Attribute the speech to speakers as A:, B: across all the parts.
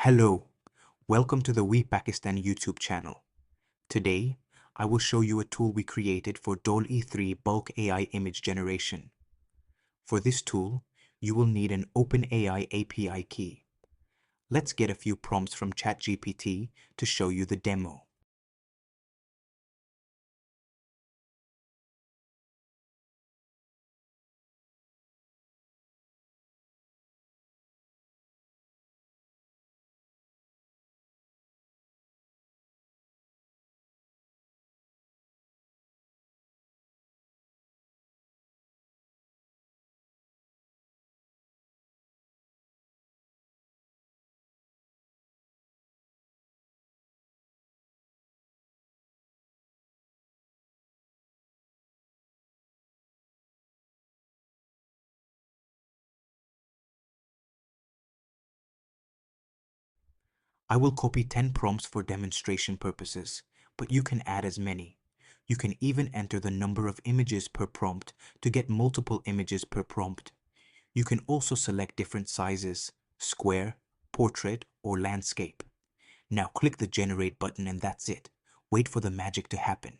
A: Hello, welcome to the We Pakistan YouTube channel. Today, I will show you a tool we created for DALL-E 3 bulk AI image generation. For this tool, you will need an OpenAI API key. Let's get a few prompts from ChatGPT to show you the demo. I will copy 10 prompts for demonstration purposes, but you can add as many. You can even enter the number of images per prompt to get multiple images per prompt. You can also select different sizes, square, portrait, or landscape. Now click the generate button and that's it. Wait for the magic to happen.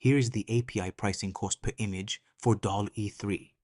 A: Here is the API pricing cost per image for DALL-E 3.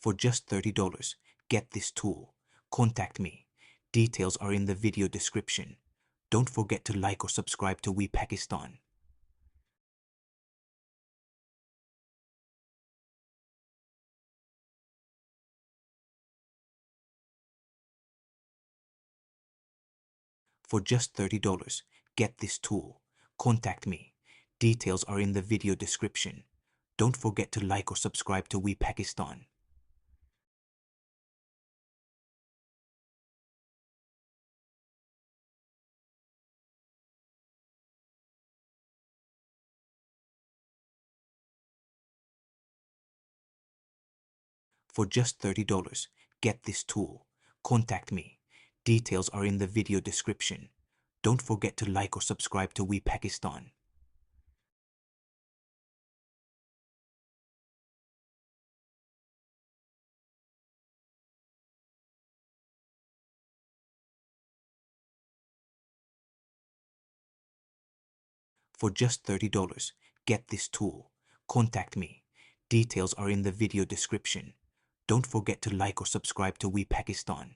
A: For just $30, get this tool. Contact me. Details are in the video description. Don't forget to like or subscribe to We Pakistan. For just $30, get this tool. Contact me. Details are in the video description. Don't forget to like or subscribe to We Pakistan. For just $30, get this tool. Contact me. Details are in the video description. Don't forget to like or subscribe to We Pakistan. For just $30, get this tool. Contact me. Details are in the video description. Don't forget to like or subscribe to We Pakistan.